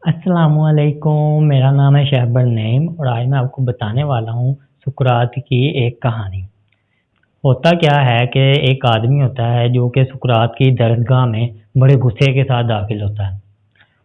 अस्सलामुअलैकुम, मेरा नाम है शहबर नईम और आज मैं आपको बताने वाला हूँ सुकरात की एक कहानी। होता क्या है कि एक आदमी होता है जो कि सुकरात की दरगाह में बड़े गुस्से के साथ दाखिल होता है।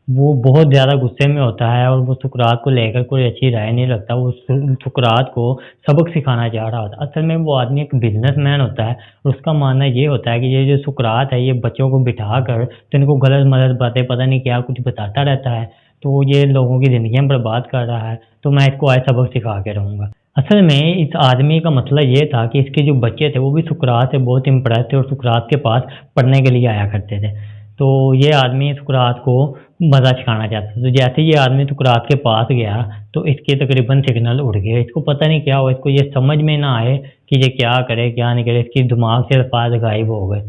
वो बहुत ज़्यादा गुस्से में होता है और वो सुकरात को लेकर कोई अच्छी राय नहीं रखता। वो सुकरात को सबक सिखाना चाह रहा होता है। असल में वो आदमी एक बिजनेसमैन होता है और उसका मानना ये होता है कि ये जो सुकरात है ये बच्चों को बिठा कर तो इनको गलत मलत बातें पता नहीं क्या कुछ बताता रहता है। तो ये लोगों की ज़िंदगियाँ बर्बाद कर रहा है, तो मैं इसको आज सबक सिखा के रहूँगा। असल में इस आदमी का मसला ये था कि इसके जो बच्चे थे वो भी सुकरात से बहुत इम्प्रेस थे और सुकरात के पास पढ़ने के लिए आया करते थे। तो ये आदमी सुकरात को मज़ा चखाना चाहता था। तो जैसे ही ये आदमी सुकरात के पास गया तो इसके तकरीबन सिग्नल उड़ गए। इसको पता नहीं क्या हुआ, इसको ये समझ में ना आए कि ये क्या करे क्या नहीं करे, इसके दिमाग से अल्फाज गायब हो गए।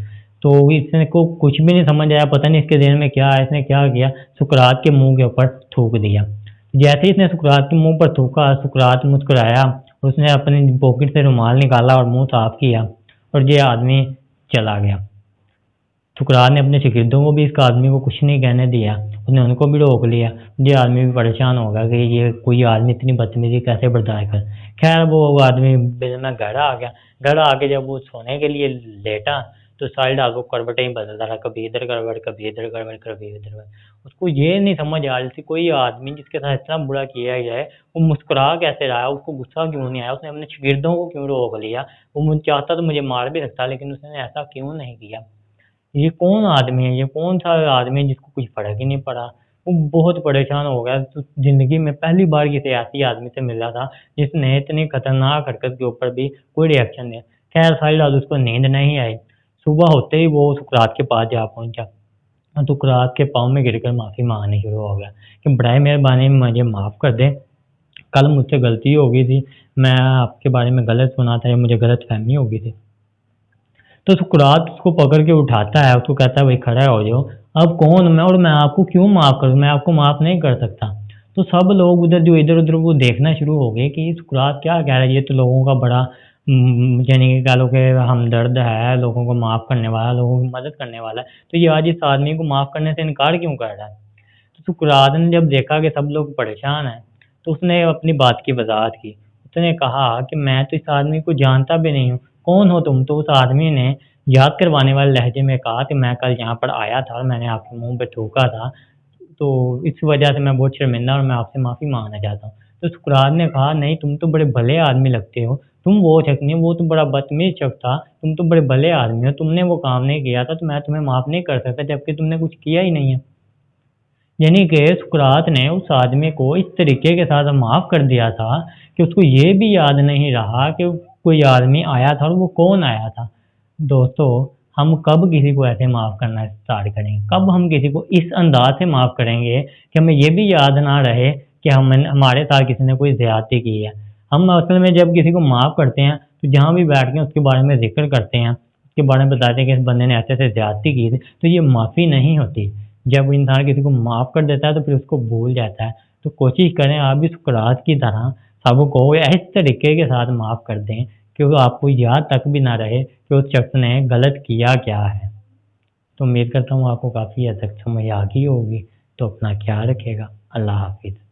तो इसने को कुछ भी नहीं समझ आया, पता नहीं इसके दिल में क्या है, इसने क्या किया, सुकरात के मुँह के ऊपर थूक दिया। जैसे ही इसने सुकरात के मुँह पर थूका, सुकरात मुस्कुराया और उसने अपनी पॉकेट से रुमाल निकाला और मुँह साफ किया और ये आदमी चला गया। सुकरात ने अपने शागिर्दों को भी इस आदमी को कुछ नहीं कहने दिया, उसने उनको भी रोक लिया। ये आदमी भी परेशान हो गया कि ये कोई आदमी इतनी बदतमीजी कैसे बर्दाश्त कर। खैर वो आदमी बिल में घर आ गया। घर आके जब वो सोने के लिए लेटा तो सारी रात वो करवटें ही बदलता रहा, कभी इधर करवट कभी इधर करवट कभी इधर करवट। उसको ये नहीं समझ आ रही थी कोई आदमी जिसके साथ इतना बुरा किया जाए वो मुस्कुरा कैसे रहा है, उसको गुस्सा क्यों नहीं आया, उसने अपने शागिर्दों को क्यों रोक लिया। वो मुझे चाहता तो मुझे मार भी सकता लेकिन उसने ऐसा क्यों नहीं किया। ये कौन आदमी है, ये कौन-सा आदमी है जिसको कुछ फ़र्क ही नहीं पड़ा। वो बहुत परेशान हो गया, तो ज़िंदगी में पहली बार किसी ऐसी आदमी से मिला था, जिसने इतनी खतरनाक हरकत के ऊपर भी कोई रिएक्शन दिया। खैर सारी रात उसको नींद नहीं आई। सुबह होते ही वो सुकरात के पास जा पहुँचा। सुकरात के पाँव में गिरकर माफ़ी माँगनी शुरू हो गया कि बड़ाए मेहरबानी मुझे माफ़ कर दें। कल मुझसे गलती हो गई थी। मैं आपके बारे में गलत सुना था या मुझे गलतफ़हमी हो गई थी। तो सुकरात उसको पकड़ के उठाता है, उसको कहता है भाई खड़ा हो जाओ। अब कौन मैं और मैं आपको क्यों माफ़ करूँ? मैं आपको माफ़ नहीं कर सकता। तो सब लोग उधर जो इधर-उधर वो देखना शुरू हो गए कि ये सुकरात क्या कह रहा है? ये तो लोगों का बड़ा यानी कि कह लो कि हमदर्द है, लोगों को माफ़ करने वाला, लोगों की मदद करने वाला है। तो ये आज इस आदमी को माफ़ करने से इनकार क्यों कर रहा है? तो सुकरात ने जब देखा कि सब लोग परेशान हैं, तो उसने अपनी बात की वज़ाहत की। उसने कहा कि मैं तो इस आदमी को जानता भी नहीं हूँ, कौन हो तुम? तो उस आदमी ने याद करवाने वाले लहजे में कहा कि मैं कल यहाँ पर आया था और मैंने आपके मुँह पे थूका था, तो इस वजह से मैं बहुत शर्मिंदा और मैं आपसे माफ़ी माँगना चाहता हूँ। तो सुकरात ने कहा नहीं तुम तो बड़े भले आदमी लगते हो, तुम वो शख्स नहीं, वो तो बड़ा बदतमीज़ शख्स था, तुम तो बड़े भले आदमी हो, तुमने वो काम नहीं किया था तो मैं तुम्हें माफ़ नहीं कर सकता जबकि तुमने कुछ किया ही नहीं है। यानी कि सुकरात ने उस आदमी को इस तरीके के साथ माफ़ कर दिया था कि उसको ये भी याद नहीं रहा कि कोई आदमी आया था और वो कौन आया था। दोस्तों, हम कब किसी को ऐसे माफ़ करना स्टार्ट करेंगे? कब हम किसी को इस अंदाज़ से माफ़ करेंगे कि हमें ये भी याद ना रहे कि हमारे साथ किसी ने कोई ज़्यादती की है। हम असल में जब किसी को माफ़ करते हैं, तो जहाँ भी बैठ के उसके बारे में ज़िक्र करते हैं, उसके बारे में बताते हैं कि इस बंदे ने ऐसे-ऐसे ज़्यादती की थी, तो ये माफ़ी नहीं होती। जब इंसान किसी को माफ़ कर देता है तो फिर उसको भूल जाता है। तो कोशिश करें आप भी सुकरात की तरह सबको इस तरीके के साथ माफ़ कर दें कि वो आपको याद तक भी ना रहे कि उस शख्स ने गलत किया क्या है। तो उम्मीद करता हूँ आपको काफ़ी हद तक समझ आ गई होगी। तो अपना ख्याल रखिएगा। अल्लाह हाफ़िज़।